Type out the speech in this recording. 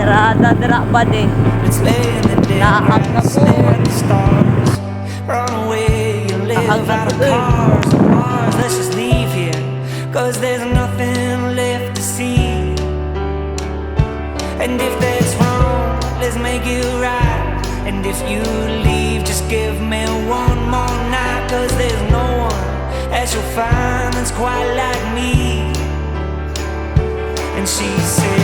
Dira ba de? Let's lay in the dead Lahat na grass, po. stare at the stars. Run away and live Lahat out of na po. cars and bars. Let's just leave here, cause there's nothing left to see. And if that's wrong, let's make it right. And if you leave, just give me one more night. Cause there's no one that you'll find that's quite like me. And she said